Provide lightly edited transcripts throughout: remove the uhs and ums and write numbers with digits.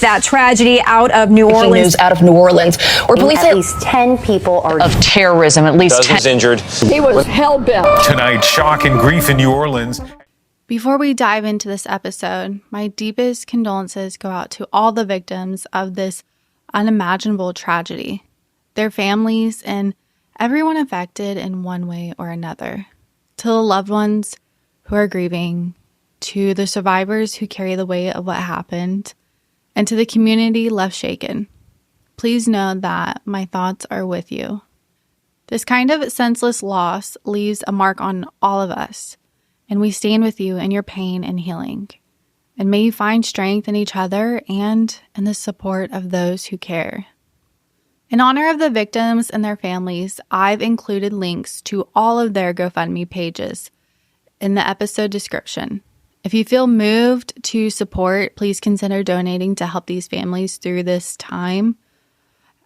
That tragedy out of New Orleans. News out of New Orleans, where police at least 10 people are of terrorism. At least 10 injured. He was hell-bent. Tonight, shock and grief in New Orleans. Before we dive into this episode, my deepest condolences go out to all the victims of this unimaginable tragedy, their families, and everyone affected in one way or another. To the loved ones who are grieving, to the survivors who carry the weight of what happened, and to the community left shaken, please know that my thoughts are with you. This kind of senseless loss leaves a mark on all of us, and we stand with you in your pain and healing. And may you find strength in each other and in the support of those who care. In honor of the victims and their families, I've included links to all of their GoFundMe pages in the episode description. If you feel moved to support, please consider donating to help these families through this time.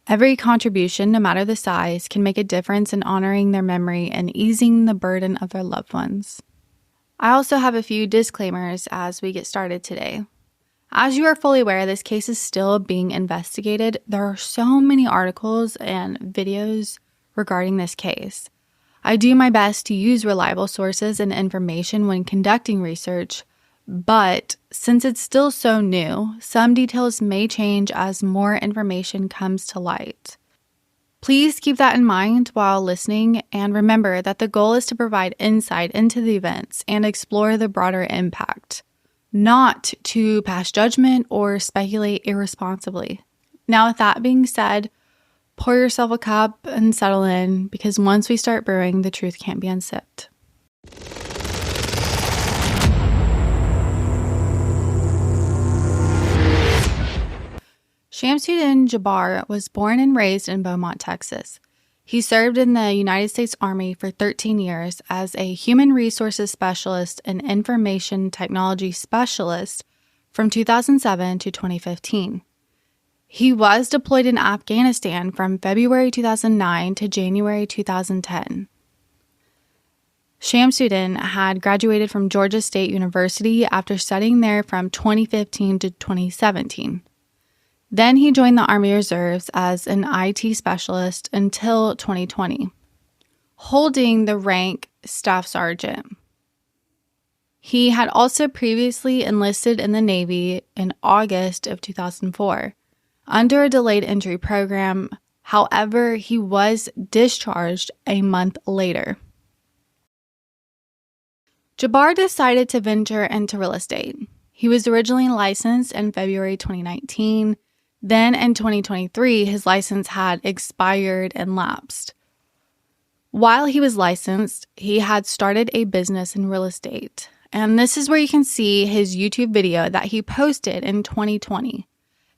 Every contribution, no matter the size, can make a difference in honoring their memory and easing the burden of their loved ones. I also have a few disclaimers as we get started today. As you are fully aware, this case is still being investigated. There are so many articles and videos regarding this case. I do my best to use reliable sources and information when conducting research, but since it's still so new, some details may change as more information comes to light. Please keep that in mind while listening, and remember that the goal is to provide insight into the events and explore the broader impact, not to pass judgment or speculate irresponsibly. Now, with that being said, pour yourself a cup and settle in, because once we start brewing, the truth can't be unsipped. Shamsuddin Jabbar was born and raised in Beaumont, Texas. He served in the United States Army for 13 years as a human resources specialist and information technology specialist from 2007 to 2015. He was deployed in Afghanistan from February 2009 to January 2010. Shamsuddin had graduated from Georgia State University after studying there from 2015 to 2017. Then he joined the Army Reserves as an IT specialist until 2020, holding the rank Staff Sergeant. He had also previously enlisted in the Navy in August of 2004 under a delayed entry program. However, he was discharged a month later. Jabbar decided to venture into real estate. He was originally licensed in February 2019. Then in 2023, his license had expired and lapsed. While he was licensed, he had started a business in real estate. And this is where you can see his YouTube video that he posted in 2020.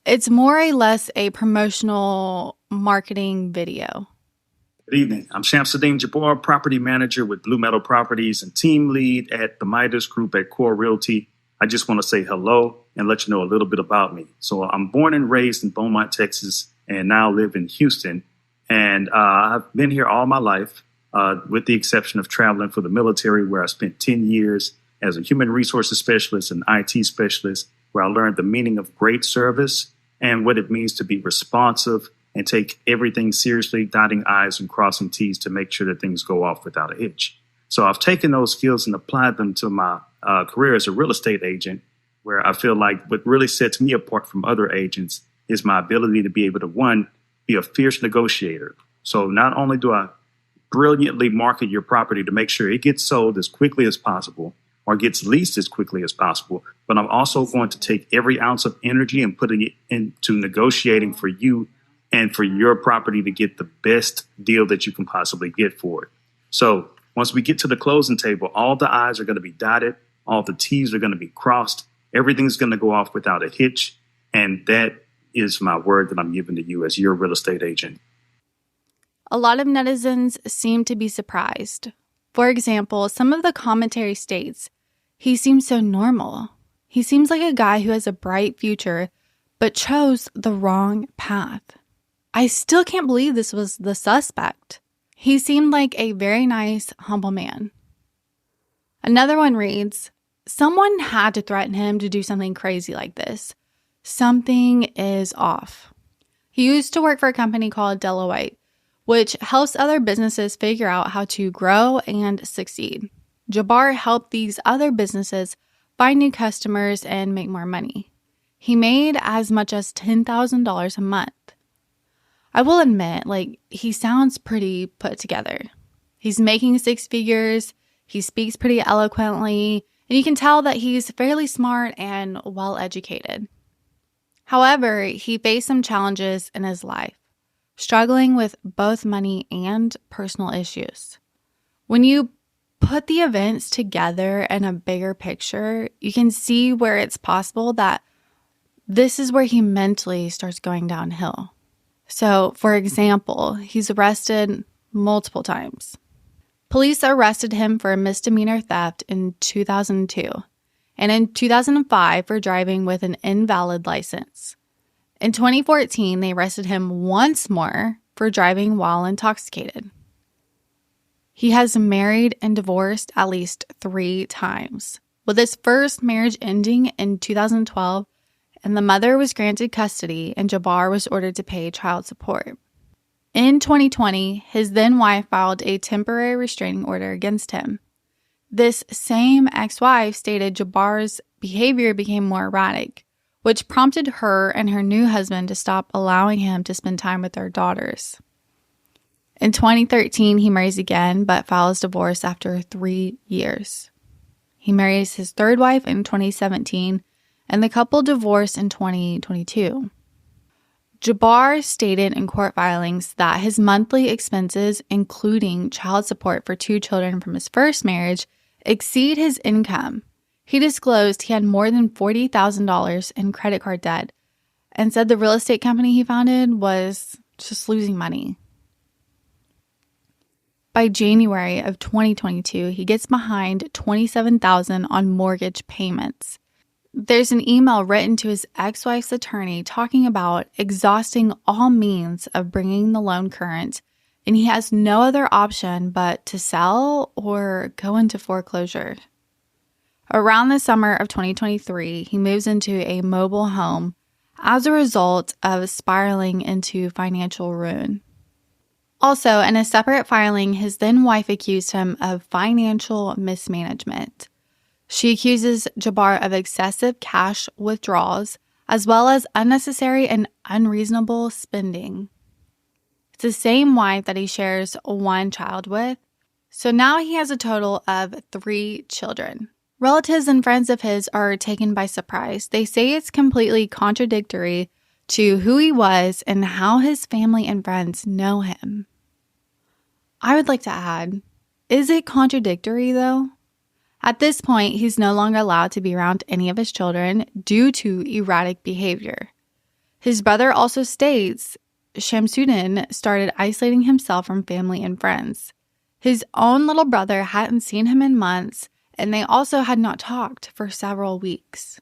It's more or less a promotional marketing video. Good evening. I'm Shamsuddin Jabbar, property manager with Blue Metal Properties and team lead at the Midas Group at Core Realty. I just want to say hello and let you know a little bit about me. So I'm born and raised in Beaumont, Texas, and now live in Houston. And I've been here all my life, with the exception of traveling for the military, where I spent 10 years as a human resources specialist and IT specialist, where I learned the meaning of great service and what it means to be responsive and take everything seriously, dotting I's and crossing T's to make sure that things go off without a hitch. So I've taken those skills and applied them to my career as a real estate agent, where I feel like what really sets me apart from other agents is my ability to be able to, one, be a fierce negotiator. So not only do I brilliantly market your property to make sure it gets sold as quickly as possible or gets leased as quickly as possible, but I'm also going to take every ounce of energy and putting it into negotiating for you and for your property to get the best deal that you can possibly get for it. So once we get to the closing table, all the I's are going to be dotted, all the T's are going to be crossed, everything's going to go off without a hitch, and that is my word that I'm giving to you as your real estate agent. A lot of netizens seem to be surprised. For example, some of the commentary states, "He seems so normal. He seems like a guy who has a bright future, but chose the wrong path. I still can't believe this was the suspect. He seemed like a very nice, humble man." Another one reads, "Someone had to threaten him to do something crazy like this. something is off. He used to work for a company called Deloitte, which helps other businesses figure out how to grow and succeed. Jabbar helped these other businesses find new customers and make more money. He made as much as $10,000 a month. I will admit, he sounds pretty put together. He's making six figures, he speaks pretty eloquently, and you can tell that he's fairly smart and well-educated. However, he faced some challenges in his life, struggling with both money and personal issues. When you put the events together in a bigger picture, you can see where it's possible that this is where he mentally starts going downhill. So, for example, he's arrested multiple times. Police arrested him for a misdemeanor theft in 2002, and in 2005 for driving with an invalid license. In 2014, they arrested him once more for driving while intoxicated. He has married and divorced at least 3 times, with his first marriage ending in 2012, and the mother was granted custody and Jabbar was ordered to pay child support. In 2020, his then-wife filed a temporary restraining order against him. This same ex-wife stated Jabbar's behavior became more erratic, which prompted her and her new husband to stop allowing him to spend time with their daughters. In 2013, he marries again, but files divorce after 3 years. He marries his third wife in 2017, and the couple divorced in 2022. Jabbar stated in court filings that his monthly expenses, including child support for 2 children from his first marriage, exceed his income. He disclosed he had more than $40,000 in credit card debt and said the real estate company he founded was just losing money. By January of 2022, he gets behind $27,000 on mortgage payments. There's an email written to his ex-wife's attorney talking about exhausting all means of bringing the loan current, and he has no other option but to sell or go into foreclosure. Around the summer of 2023, he moves into a mobile home as a result of spiraling into financial ruin. Also, in a separate filing, his then-wife accused him of financial mismanagement. She accuses Jabbar of excessive cash withdrawals, as well as unnecessary and unreasonable spending. It's the same wife that he shares 1 child with, so now he has a total of 3 children. Relatives and friends of his are taken by surprise. They say it's completely contradictory to who he was and how his family and friends know him. I would like to add, is it contradictory though? At this point, he's no longer allowed to be around any of his children due to erratic behavior. His brother also states Shamsuddin started isolating himself from family and friends. His own little brother hadn't seen him in months, and they also had not talked for several weeks.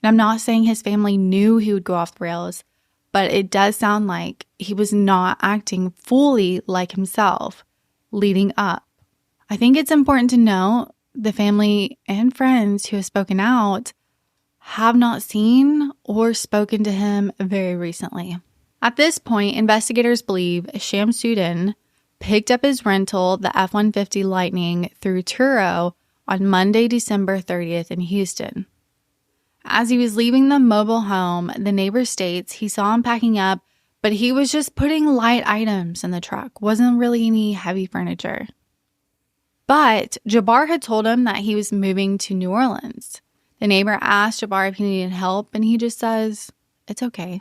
And I'm not saying his family knew he would go off the rails, but it does sound like he was not acting fully like himself leading up. I think it's important to note the family and friends who have spoken out have not seen or spoken to him very recently. At this point, investigators believe Shamsuddin picked up his rental, the F-150 Lightning, through Turo on Monday, December 30th in Houston. As he was leaving the mobile home, the neighbor states he saw him packing up, but he was just putting light items in the truck, wasn't really any heavy furniture. But Jabbar had told him that he was moving to New Orleans. The neighbor asked Jabbar if he needed help, and he just says, it's okay.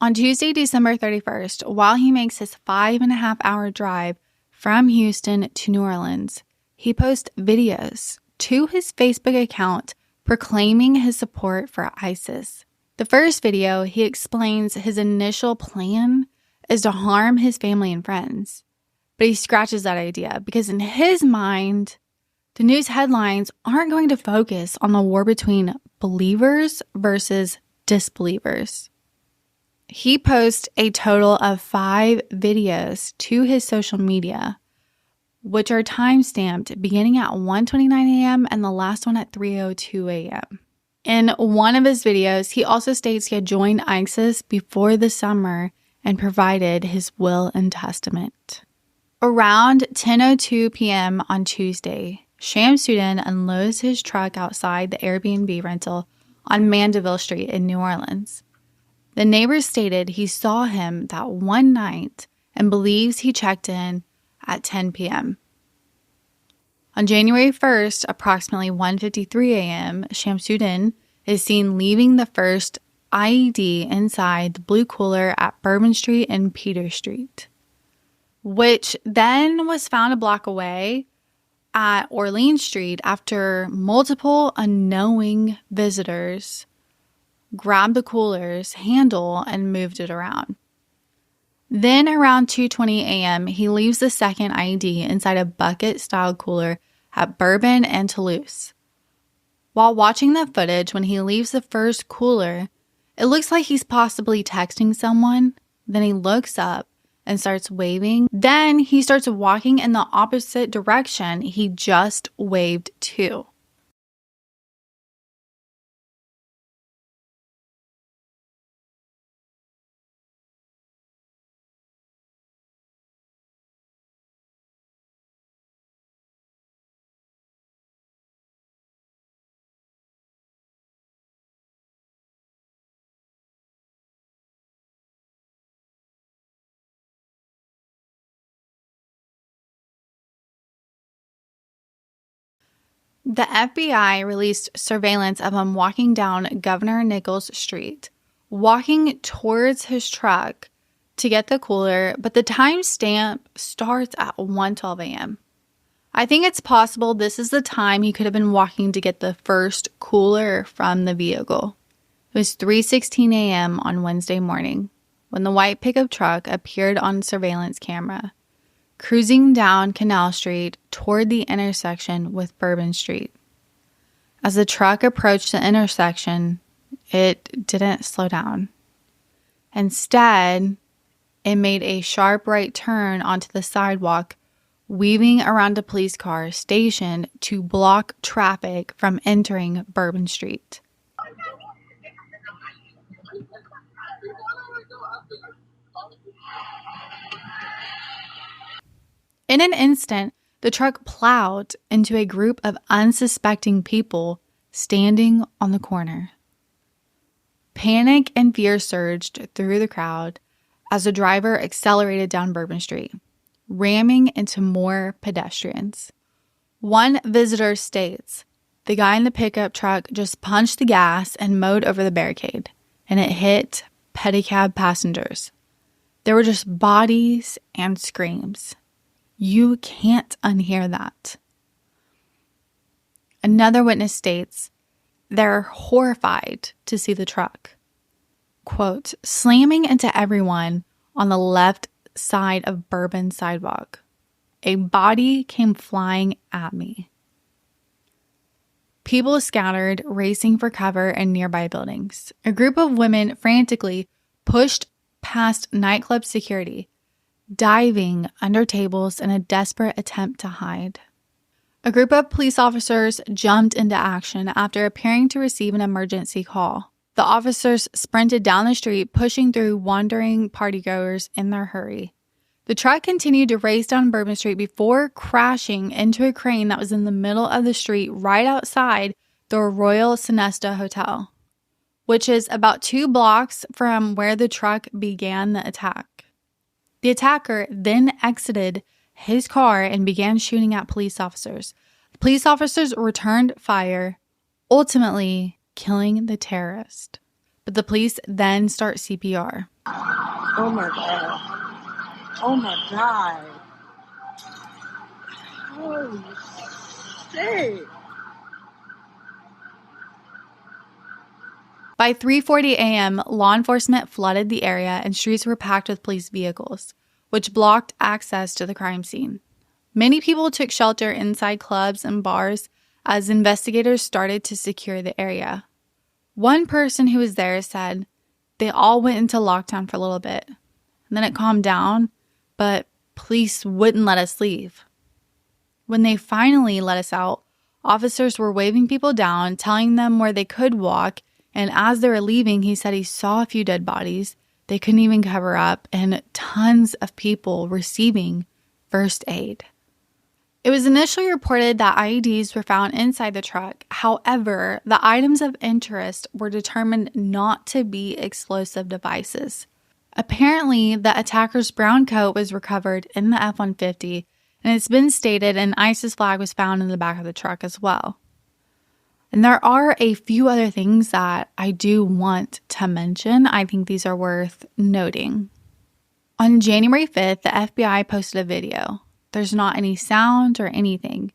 On Tuesday, December 31st, while he makes his 5.5-hour drive from Houston to New Orleans, he posts videos to his Facebook account proclaiming his support for ISIS. The first video, he explains his initial plan is to harm his family and friends. But he scratches that idea because in his mind, the news headlines aren't going to focus on the war between believers versus disbelievers. He posts a total of 5 videos to his social media, which are time-stamped beginning at 1:29 a.m. and the last one at 3:02 a.m. In one of his videos, he also states he had joined ISIS before the summer and provided his will and testament. Around 10:02 p.m. on Tuesday, Shamsuddin unloads his truck outside the Airbnb rental on Mandeville Street in New Orleans. The neighbors stated he saw him that one night and believes he checked in at 10 p.m. On January 1st, approximately 1:53 a.m., Shamsuddin is seen leaving the first IED inside the blue cooler at Bourbon Street and Peter Street, which then was found a block away at Orleans Street after multiple unknowing visitors grabbed the cooler's handle and moved it around. Then around 2:20 a.m., he leaves the second IED inside a bucket-style cooler at Bourbon and Toulouse. While watching the footage when he leaves the first cooler, it looks like he's possibly texting someone. Then he looks up and starts waving. Then he starts walking in the opposite direction he just waved to. The FBI released surveillance of him walking down Governor Nichols Street, walking towards his truck to get the cooler, but the timestamp starts at 1:12 a.m. I think it's possible this is the time he could have been walking to get the first cooler from the vehicle. It was 3:16 a.m. on Wednesday morning when the white pickup truck appeared on surveillance camera, cruising down Canal Street toward the intersection with Bourbon Street. As the truck approached the intersection, it didn't slow down. Instead, it made a sharp right turn onto the sidewalk, weaving around a police car stationed to block traffic from entering Bourbon Street. In an instant, the truck plowed into a group of unsuspecting people standing on the corner. Panic and fear surged through the crowd as the driver accelerated down Bourbon Street, ramming into more pedestrians. One visitor states, "The guy in the pickup truck just punched the gas and mowed over the barricade, and it hit pedicab passengers. There were just bodies and screams. You can't unhear that." Another witness states they're horrified to see the truck, quote, slamming into everyone on the left side of Bourbon sidewalk. A body came flying at me. People scattered, racing for cover in nearby buildings. A group of women frantically pushed past nightclub security, diving under tables in a desperate attempt to hide. A group of police officers jumped into action after appearing to receive an emergency call. The officers sprinted down the street, pushing through wandering partygoers in their hurry. The truck continued to race down Bourbon Street before crashing into a crane that was in the middle of the street right outside the Royal Sonesta Hotel, which is about 2 blocks from where the truck began the attack. The attacker then exited his car and began shooting at police officers. Police officers returned fire, ultimately killing the terrorist. But the police then start CPR. Oh my God. Oh my God. Holy shit. By 3:40 a.m., law enforcement flooded the area and streets were packed with police vehicles, which blocked access to the crime scene. Many people took shelter inside clubs and bars as investigators started to secure the area. One person who was there said they all went into lockdown for a little bit, and then it calmed down, but police wouldn't let us leave. When they finally let us out, Officers were waving people down, telling them where they could walk, and as they were leaving, he said he saw a few dead bodies they couldn't even cover up, and tons of people receiving first aid. It was initially reported that IEDs were found inside the truck. However, the items of interest were determined not to be explosive devices. Apparently, the attacker's brown coat was recovered in the F-150, and it's been stated an ISIS flag was found in the back of the truck as well. And there are a few other things that I do want to mention. I think these are worth noting. On January 5th, the FBI posted a video. There's not any sound or anything.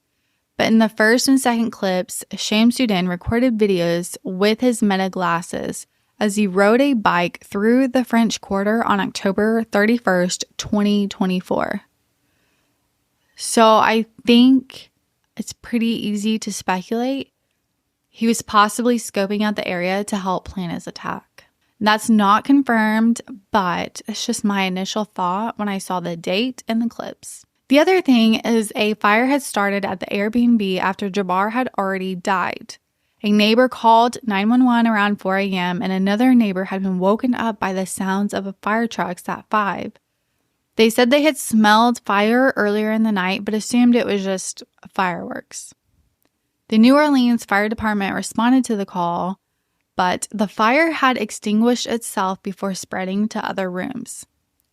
But in the first and second clips, Shamsuddin recorded videos with his Meta glasses as he rode a bike through the French Quarter on October 31st, 2024. So I think it's pretty easy to speculate he was possibly scoping out the area to help plan his attack. That's not confirmed, but it's just my initial thought when I saw the date and the clips. The other thing is a fire had started at the Airbnb after Jabbar had already died. A neighbor called 911 around 4 a.m. and another neighbor had been woken up by the sounds of fire trucks at 5. They said they had smelled fire earlier in the night, but assumed it was just fireworks. The New Orleans Fire Department responded to the call, but the fire had extinguished itself before spreading to other rooms,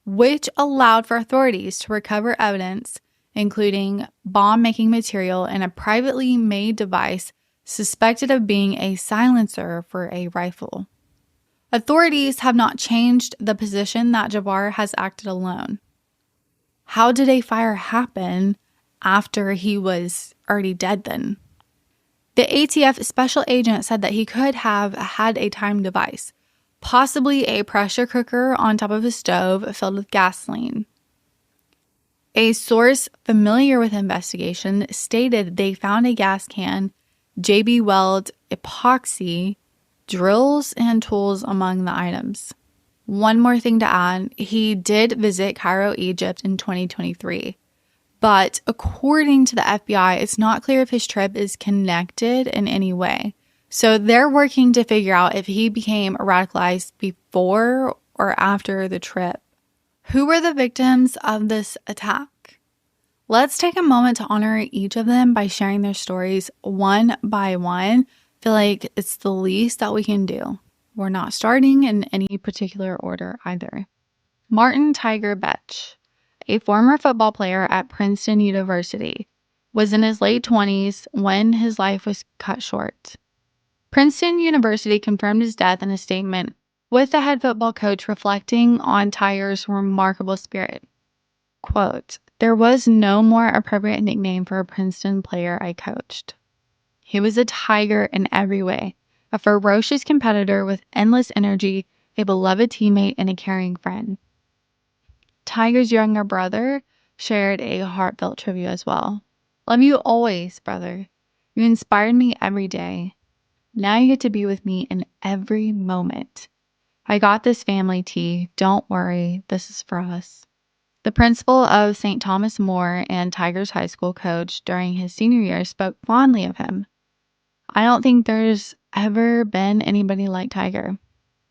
which allowed for authorities to recover evidence, including bomb-making material and a privately made device suspected of being a silencer for a rifle. Authorities have not changed the position that Jabbar has acted alone. How did a fire happen after he was already dead then? The ATF special agent said that he could have had a timed device, possibly a pressure cooker on top of a stove filled with gasoline. A source familiar with the investigation stated they found a gas can, JB Weld epoxy, drills, and tools among the items. One more thing to add, he did visit Cairo, Egypt in 2023. But according to the FBI, it's not clear if his trip is connected in any way. So they're working to figure out if he became radicalized before or after the trip. Who were the victims of this attack? Let's take a moment to honor each of them by sharing their stories one by one. I feel like it's the least that we can do. We're not starting in any particular order either. Martin Tiger Betch, a former football player at Princeton University, was in his late 20s when his life was cut short. Princeton University confirmed his death in a statement, with the head football coach reflecting on Tiger's remarkable spirit. Quote, "There was no more appropriate nickname for a Princeton player I coached. He was a tiger in every way, a ferocious competitor with endless energy, a beloved teammate, and a caring friend." Tiger's younger brother shared a heartfelt tribute as well. "Love you always, brother. You inspired me every day. Now you get to be with me in every moment. I got this family tea. Don't worry. This is for us." The principal of St. Thomas More and Tiger's high school coach during his senior year spoke fondly of him. "I don't think there's ever been anybody like Tiger.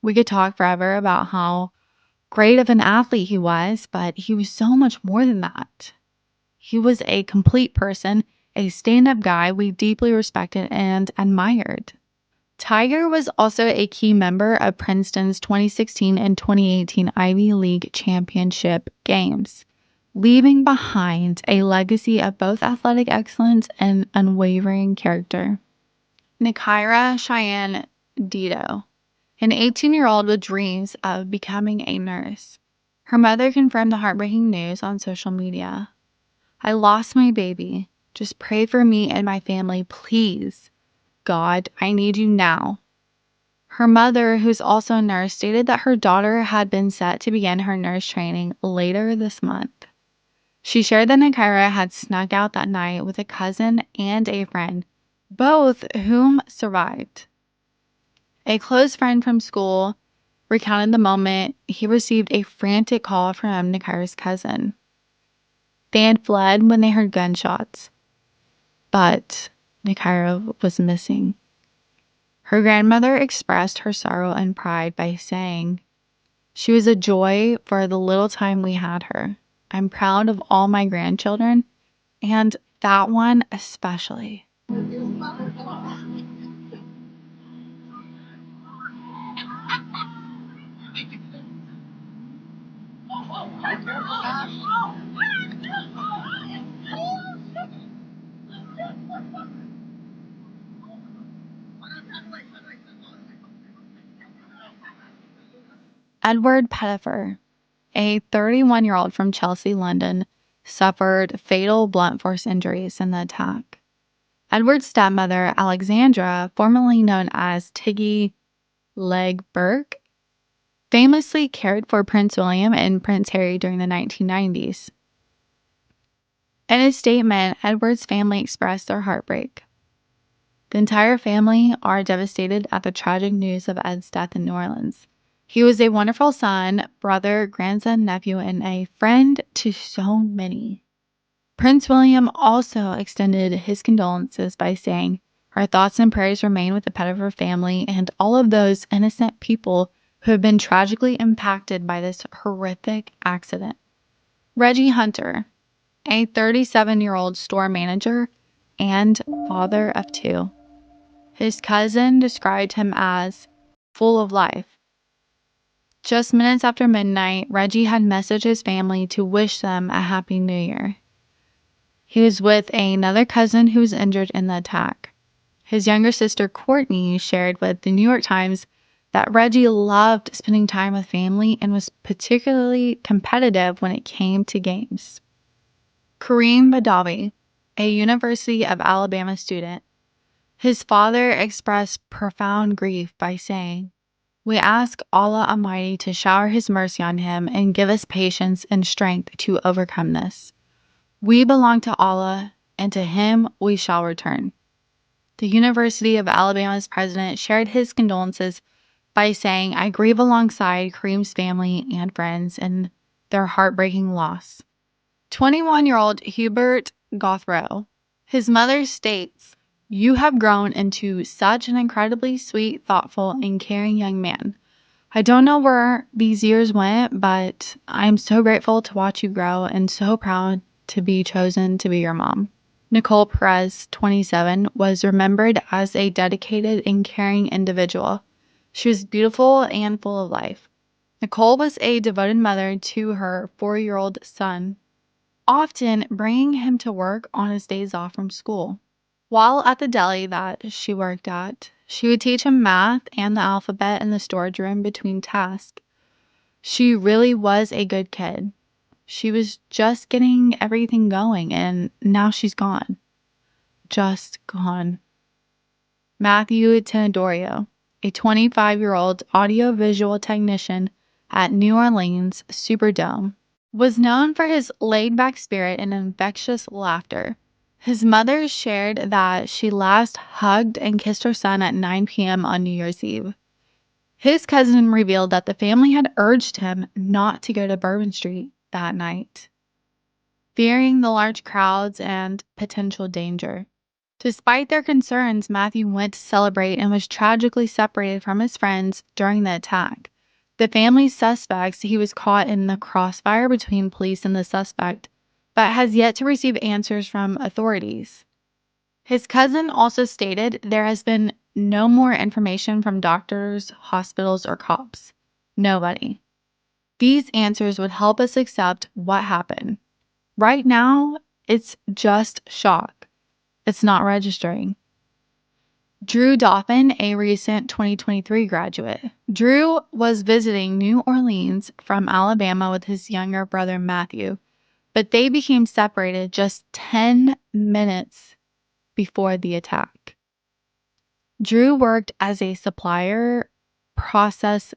We could talk forever about how great of an athlete he was, but he was so much more than that. He was a complete person, a stand-up guy we deeply respected and admired." Tiger was also a key member of Princeton's 2016 and 2018 Ivy League championship games, leaving behind a legacy of both athletic excellence and unwavering character. Nikaira Cheyenne Dito, an 18-year-old with dreams of becoming a nurse. Her mother confirmed the heartbreaking news on social media. "I lost my baby. Just pray for me and my family, please. God, I need you now." Her mother, who's also a nurse, stated that her daughter had been set to begin her nurse training later this month. She shared that Nikaira had snuck out that night with a cousin and a friend, both whom survived. A close friend from school recounted the moment he received a frantic call from Nikaira's cousin. They had fled when they heard gunshots, but Nikaira was missing. Her grandmother expressed her sorrow and pride by saying, "She was a joy for the little time we had her. I'm proud of all my grandchildren, and that one especially." Edward Pettifer, a 31-year-old from Chelsea, London, suffered fatal blunt force injuries in the attack. Edward's stepmother, Alexandra, formerly known as Tiggy Legg-Burke, famously cared for Prince William and Prince Harry during the 1990s. In a statement, Edward's family expressed their heartbreak. The entire family are devastated at the tragic news of Ed's death in New Orleans. He was a wonderful son, brother, grandson, nephew, and a friend to so many. Prince William also extended his condolences by saying, "Our thoughts and prayers remain with the Pettifer family and all of those innocent people who have been tragically impacted by this horrific accident." Reggie Hunter, a 37-year-old store manager and father of two. His cousin described him as full of life. Just minutes after midnight, Reggie had messaged his family to wish them a happy new year. He was with another cousin who was injured in the attack. His younger sister, Courtney, shared with the New York Times that Reggie loved spending time with family and was particularly competitive when it came to games. Kareem Badawi, a University of Alabama student. His father expressed profound grief by saying, "We ask Allah Almighty to shower His mercy on him and give us patience and strength to overcome this. We belong to Allah, and to Him we shall return." The University of Alabama's president shared his condolences by saying, "I grieve alongside Kareem's family and friends in their heartbreaking loss." 21-year-old Hubert Gothrow. His mother states, "You have grown into such an incredibly sweet, thoughtful, and caring young man. I don't know where these years went, but I'm so grateful to watch you grow and so proud to be chosen to be your mom." Nicole Perez, 27, was remembered as a dedicated and caring individual. She was beautiful and full of life. Nicole was a devoted mother to her 4-year-old son, often bringing him to work on his days off from school. While at the deli that she worked at, she would teach him math and the alphabet in the storage room between tasks. She really was a good kid. She was just getting everything going, and now she's gone. Just gone. Matthew Tenedorio, a 25-year-old audiovisual technician at New Orleans Superdome, was known for his laid-back spirit and infectious laughter. His mother shared that she last hugged and kissed her son at 9 p.m. on New Year's Eve. His cousin revealed that the family had urged him not to go to Bourbon Street that night, fearing the large crowds and potential danger. Despite their concerns, Matthew went to celebrate and was tragically separated from his friends during the attack. The family suspects he was caught in the crossfire between police and the suspect, but has yet to receive answers from authorities. His cousin also stated there has been no more information from doctors, hospitals, or cops. Nobody. These answers would help us accept what happened. Right now, it's just shock. It's not registering. Drew Dauphin, a recent 2023 graduate. Drew was visiting New Orleans from Alabama with his younger brother Matthew, but they became separated just 10 minutes before the attack. Drew worked as a supplier process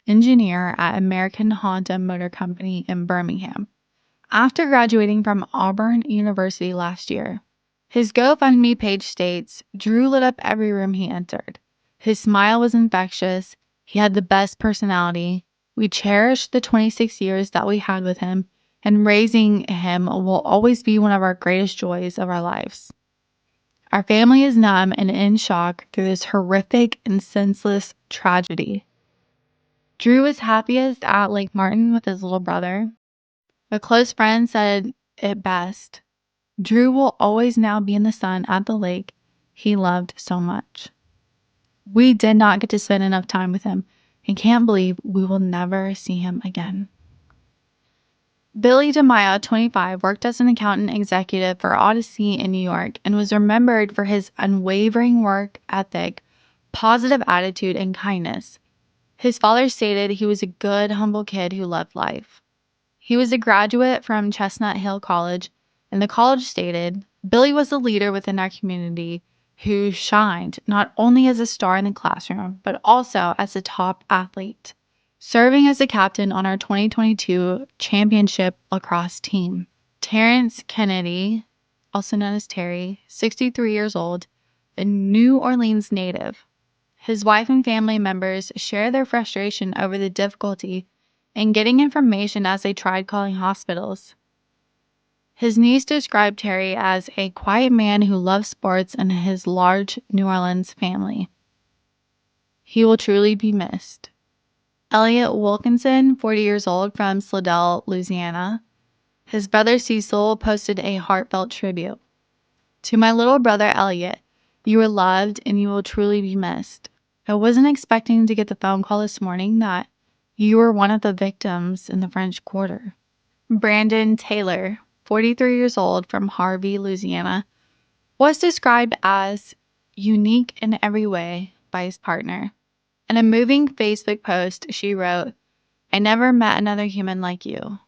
engineer at American Honda Motor Company in Birmingham after graduating from Auburn University last year. His GoFundMe page states, "Drew lit up every room he entered. His smile was infectious. He had the best personality. We cherish the 26 years that we had with him, and raising him will always be one of our greatest joys of our lives." Our family is numb and in shock through this horrific and senseless tragedy. Drew was happiest at Lake Martin with his little brother. A close friend said it best. Drew will always now be in the sun at the lake he loved so much. We did not get to spend enough time with him and can't believe we will never see him again. Billy DeMaia, 25, worked as an accountant executive for Odyssey in New York and was remembered for his unwavering work ethic, positive attitude, and kindness. His father stated he was a good, humble kid who loved life. He was a graduate from Chestnut Hill College, and the college stated, Billy was a leader within our community who shined not only as a star in the classroom, but also as a top athlete, serving as a captain on our 2022 championship lacrosse team. Terrence Kennedy, also known as Terry, 63 years old, a New Orleans native. His wife and family members share their frustration over the difficulty in getting information as they tried calling hospitals. His niece described Terry as a quiet man who loves sports and his large New Orleans family. He will truly be missed. Elliot Wilkinson, 40 years old, from Slidell, Louisiana. His brother Cecil posted a heartfelt tribute. To my little brother Elliot, you are loved and you will truly be missed. I wasn't expecting to get the phone call this morning that you were one of the victims in the French Quarter. Brandon Taylor, 43 years old, from Harvey, Louisiana, was described as unique in every way by his partner. In a moving Facebook post, she wrote, I never met another human like you.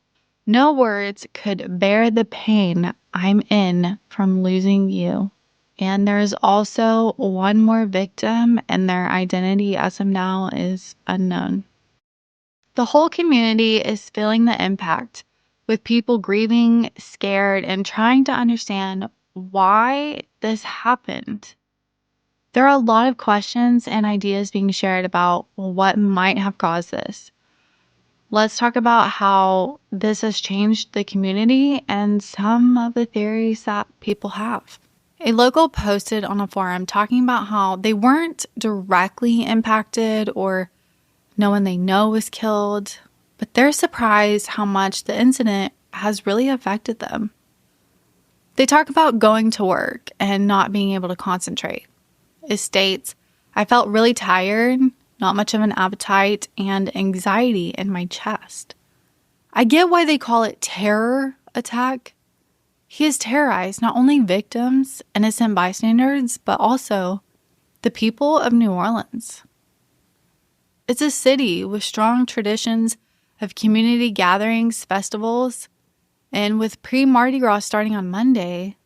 No words could bear the pain I'm in from losing you. And there is also one more victim, and their identity as of now is unknown. The whole community is feeling the impact, with people grieving, scared, and trying to understand why this happened. There are a lot of questions and ideas being shared about what might have caused this. Let's talk about how this has changed the community and some of the theories that people have. A local posted on a forum talking about how they weren't directly impacted or no one they know was killed, but they're surprised how much the incident has really affected them. They talk about going to work and not being able to concentrate. It states, I felt really tired, not much of an appetite, and anxiety in my chest. I get why they call it terror attack. He has terrorized not only victims, innocent bystanders, but also the people of New Orleans. It's a city with strong traditions of community gatherings, festivals, and with pre-Mardi Gras starting on Monday,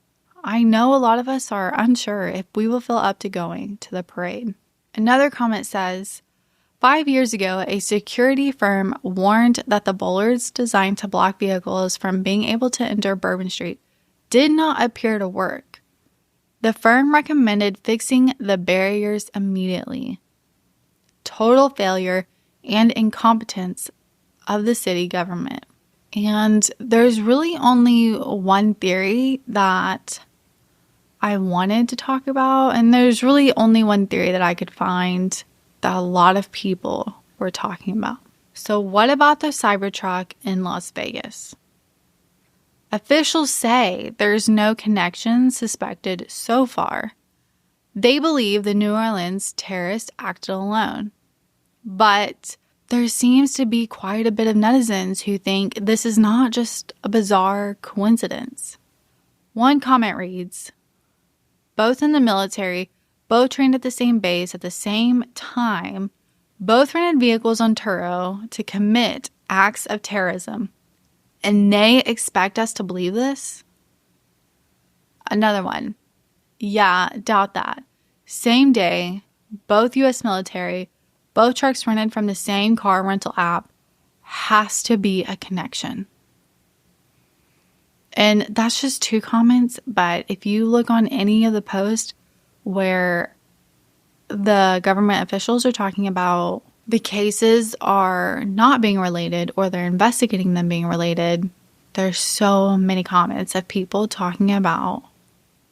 I know a lot of us are unsure if we will feel up to going to the parade. Another comment says, 5 years ago, a security firm warned that the bollards designed to block vehicles from being able to enter Bourbon Street did not appear to work. The firm recommended fixing the barriers immediately. Total failure and incompetence of the city government. And there's really only one theory that I wanted to talk about, and there's really only one theory that I could find that a lot of people were talking about. So what about the Cybertruck in Las Vegas? Officials say there's no connection suspected so far. They believe the New Orleans terrorist acted alone. But there seems to be quite a bit of netizens who think this is not just a bizarre coincidence. One comment reads, both in the military, both trained at the same base at the same time, both rented vehicles on Turo to commit acts of terrorism. And they expect us to believe this? Another one. Yeah, doubt that. Same day, both U.S. military, both trucks rented from the same car rental app, has to be a connection. And that's just 2 comments, but if you look on any of the posts where the government officials are talking about the cases are not being related or they're investigating them being related, there's so many comments of people talking about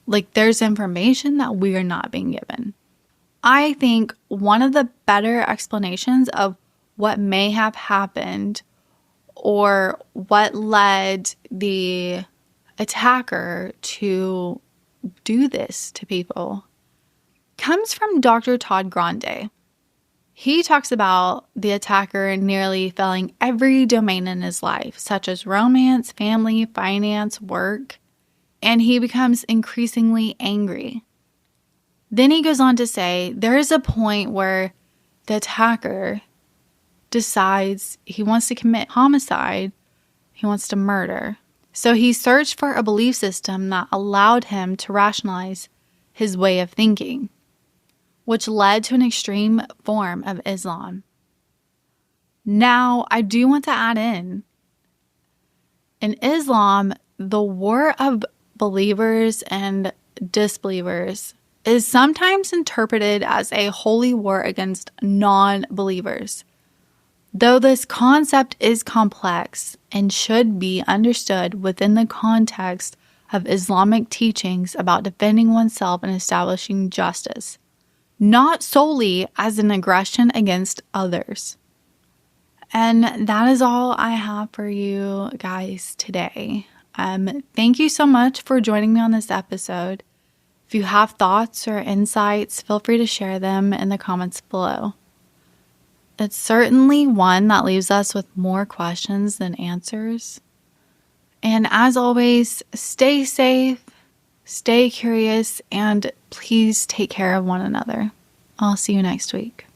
Like, there's information that we are not being given. I think one of the better explanations of what may have happened or what led the attacker to do this to people comes from Dr. Todd Grande. He talks about the attacker nearly failing every domain in his life, such as romance, family, finance, work, and he becomes increasingly angry. Then he goes on to say there is a point where the attacker decides he wants to commit homicide, he wants to murder. So he searched for a belief system that allowed him to rationalize his way of thinking, which led to an extreme form of Islam. Now, I do want to add in Islam, the war of believers and disbelievers is sometimes interpreted as a holy war against non-believers. Though this concept is complex and should be understood within the context of Islamic teachings about defending oneself and establishing justice, not solely as an aggression against others. And that is all I have for you guys today. Thank you so much for joining me on this episode. If you have thoughts or insights, feel free to share them in the comments below. It's certainly one that leaves us with more questions than answers. And as always, stay safe, stay curious, and please take care of one another. I'll see you next week.